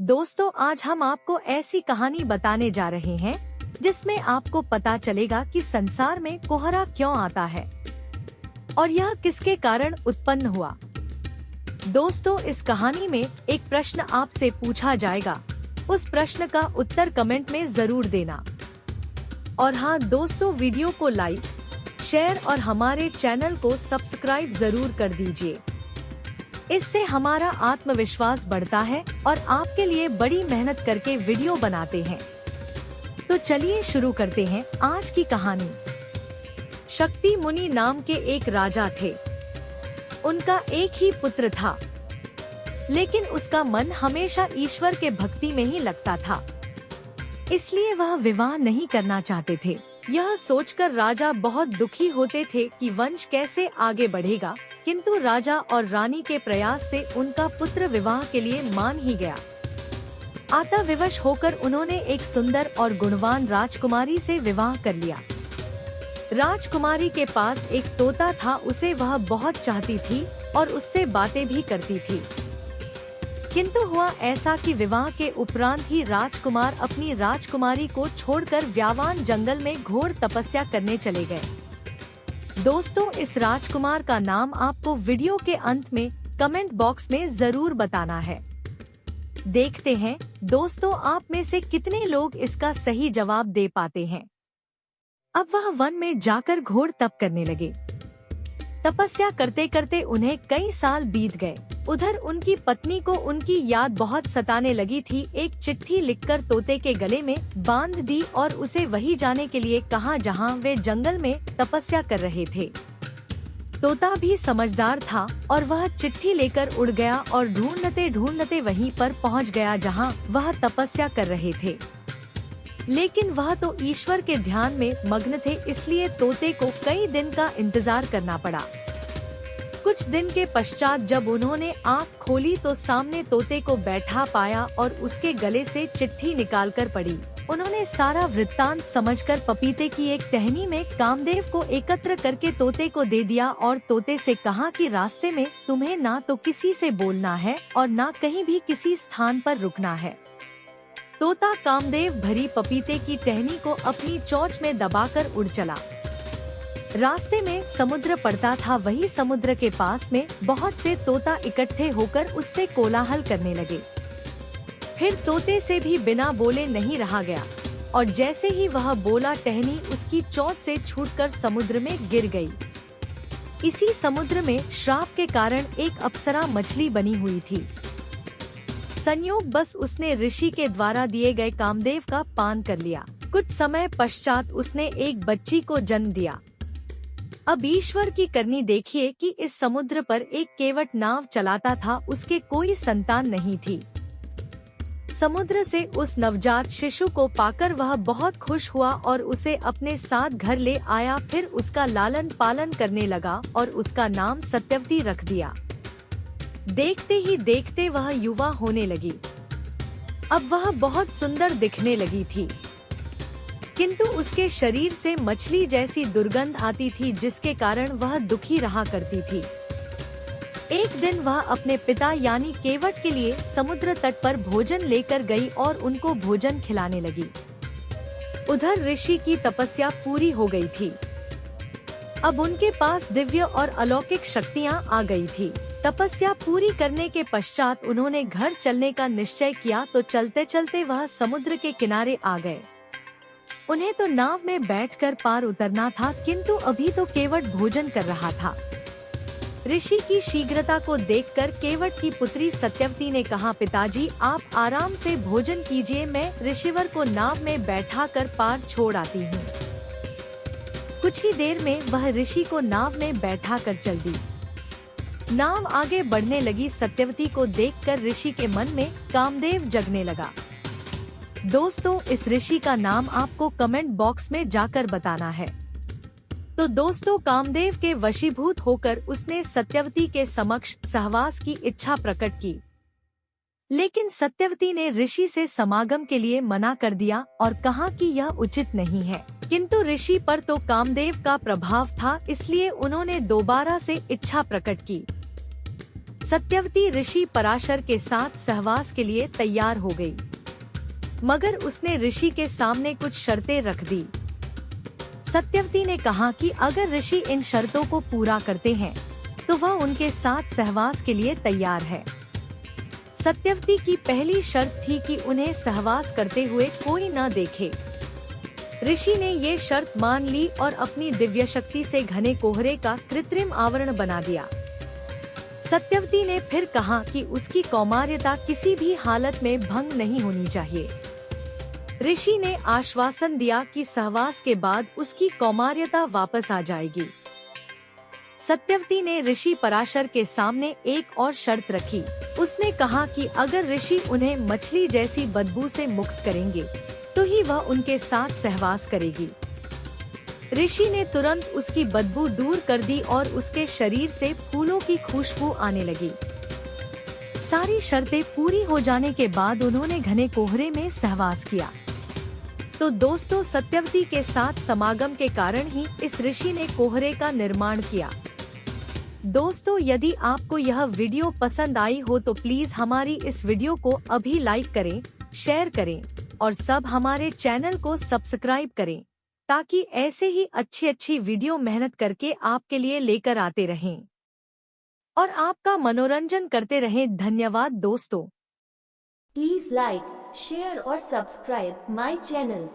दोस्तों, आज हम आपको ऐसी कहानी बताने जा रहे हैं जिसमें आपको पता चलेगा कि संसार में कोहरा क्यों आता है और यह किसके कारण उत्पन्न हुआ। दोस्तों, इस कहानी में एक प्रश्न आपसे पूछा जाएगा। उस प्रश्न का उत्तर कमेंट में जरूर देना। और हाँ दोस्तों, वीडियो को लाइक, शेयर और हमारे चैनल को सब्सक्राइब जरूर कर दीजिए। इससे हमारा आत्मविश्वास बढ़ता है और आपके लिए बड़ी मेहनत करके वीडियो बनाते हैं। तो चलिए शुरू करते हैं आज की कहानी। शक्ति मुनि नाम के एक राजा थे। उनका एक ही पुत्र था, लेकिन उसका मन हमेशा ईश्वर के भक्ति में ही लगता था, इसलिए वह विवाह नहीं करना चाहते थे। यह सोचकर राजा बहुत दुखी होते थे कि वंश कैसे आगे बढ़ेगा, किंतु राजा और रानी के प्रयास से उनका पुत्र विवाह के लिए मान ही गया। आता विवश होकर उन्होंने एक सुंदर और गुणवान राजकुमारी से विवाह कर लिया। राजकुमारी के पास एक तोता था, उसे वह बहुत चाहती थी और उससे बातें भी करती थी। किंतु हुआ ऐसा कि विवाह के उपरांत ही राजकुमार अपनी राजकुमारी को छोड़कर व्यावान जंगल में घोर तपस्या करने चले गए। दोस्तों, इस राजकुमार का नाम आपको वीडियो के अंत में कमेंट बॉक्स में जरूर बताना है। देखते हैं दोस्तों, आप में से कितने लोग इसका सही जवाब दे पाते हैं। अब वह वन में जाकर घोर तप करने लगे। तपस्या करते करते उन्हें कई साल बीत गए। उधर उनकी पत्नी को उनकी याद बहुत सताने लगी थी। एक चिट्ठी लिखकर तोते के गले में बांध दी और उसे वही जाने के लिए कहा जहां वे जंगल में तपस्या कर रहे थे। तोता भी समझदार था और वह चिट्ठी लेकर उड़ गया और ढूंढते ढूंढते वहीं पर पहुंच गया जहां वह तपस्या कर रहे थे। लेकिन वह तो ईश्वर के ध्यान में मग्न थे, इसलिए तोते को कई दिन का इंतजार करना पड़ा। कुछ दिन के पश्चात जब उन्होंने आँख खोली तो सामने तोते को बैठा पाया और उसके गले से चिट्ठी निकालकर पढ़ी। उन्होंने सारा वृत्तांत समझकर पपीते की एक टहनी में कामदेव को एकत्र करके तोते को दे दिया और तोते से कहा कि रास्ते में तुम्हें ना तो किसी से बोलना है और ना कहीं भी किसी स्थान पर रुकना है। तोता कामदेव भरी पपीते की टहनी को अपनी चोंच में दबाकर उड़ चला। रास्ते में समुद्र पड़ता था, वही समुद्र के पास में बहुत से तोता इकट्ठे होकर उससे कोलाहल करने लगे। फिर तोते से भी बिना बोले नहीं रहा गया और जैसे ही वह बोला, टहनी उसकी चोंच से छूटकर समुद्र में गिर गई। इसी समुद्र में श्राप के कारण एक अप्सरा मछली बनी हुई थी। संयोग बस उसने ऋषि के द्वारा दिए गए कामदेव का पान कर लिया। कुछ समय पश्चात उसने एक बच्ची को जन्म दिया। अब ईश्वर की करनी देखिए कि इस समुद्र पर एक केवट नाव चलाता था, उसके कोई संतान नहीं थी। समुद्र से उस नवजात शिशु को पाकर वह बहुत खुश हुआ और उसे अपने साथ घर ले आया। फिर उसका लालन पालन करने लगा और उसका नाम सत्यवती रख दिया। देखते ही देखते वह युवा होने लगी। अब वह बहुत सुंदर दिखने लगी थी, किंतु उसके शरीर से मछली जैसी दुर्गंध आती थी, जिसके कारण वह दुखी रहा करती थी। एक दिन वह अपने पिता यानी केवट के लिए समुद्र तट पर भोजन लेकर गई और उनको भोजन खिलाने लगी। उधर ऋषि की तपस्या पूरी हो गई थी। अब उनके पास दिव्य और अलौकिक शक्तियाँ आ गई थी। तपस्या पूरी करने के पश्चात उन्होंने घर चलने का निश्चय किया तो चलते चलते वह समुद्र के किनारे आ गए। उन्हें तो नाव में बैठकर पार उतरना था, किंतु अभी तो केवट भोजन कर रहा था। ऋषि की शीघ्रता को देखकर केवट की पुत्री सत्यवती ने कहा, पिताजी आप आराम से भोजन कीजिए, मैं ऋषिवर को नाव में बैठाकर पार छोड़ आती हूँ। कुछ ही देर में वह ऋषि को नाव में बैठाकर चल दी। नाव आगे बढ़ने लगी। सत्यवती को देखकर ऋषि के मन में कामदेव जगने लगा। दोस्तों, इस ऋषि का नाम आपको कमेंट बॉक्स में जाकर बताना है। तो दोस्तों, कामदेव के वशीभूत होकर उसने सत्यवती के समक्ष सहवास की इच्छा प्रकट की, लेकिन सत्यवती ने ऋषि से समागम के लिए मना कर दिया और कहा कि यह उचित नहीं है। किंतु ऋषि पर तो कामदेव का प्रभाव था, इसलिए उन्होंने दोबारा से इच्छा प्रकट की। सत्यवती ऋषि पराशर के साथ सहवास के लिए तैयार हो गई, मगर उसने ऋषि के सामने कुछ शर्तें रख दी। सत्यवती ने कहा कि अगर ऋषि इन शर्तों को पूरा करते हैं तो वह उनके साथ सहवास के लिए तैयार है। सत्यवती की पहली शर्त थी कि उन्हें सहवास करते हुए कोई न देखे। ऋषि ने ये शर्त मान ली और अपनी दिव्य शक्ति से घने कोहरे का कृत्रिम आवरण बना दिया। सत्यवती ने फिर कहा कि उसकी कौमार्यता किसी भी हालत में भंग नहीं होनी चाहिए। ऋषि ने आश्वासन दिया कि सहवास के बाद उसकी कौमार्यता वापस आ जाएगी। सत्यवती ने ऋषि पराशर के सामने एक और शर्त रखी। उसने कहा कि अगर ऋषि उन्हें मछली जैसी बदबू से मुक्त करेंगे तो ही वह उनके साथ सहवास करेगी। ऋषि ने तुरंत उसकी बदबू दूर कर दी और उसके शरीर से फूलों की खुशबू आने लगी। सारी शर्तें पूरी हो जाने के बाद उन्होंने घने कोहरे में सहवास किया। तो दोस्तों, सत्यवती के साथ समागम के कारण ही इस ऋषि ने कोहरे का निर्माण किया। दोस्तों, यदि आपको यह वीडियो पसंद आई हो तो प्लीज हमारी इस वीडियो को अभी लाइक करें, शेयर करें और सब हमारे चैनल को सब्सक्राइब करें ताकि ऐसे ही अच्छी वीडियो मेहनत करके आपके लिए लेकर आते रहें और आपका मनोरंजन करते रहें। धन्यवाद दोस्तों। प्लीज लाइक, शेयर और सब्सक्राइब माय चैनल।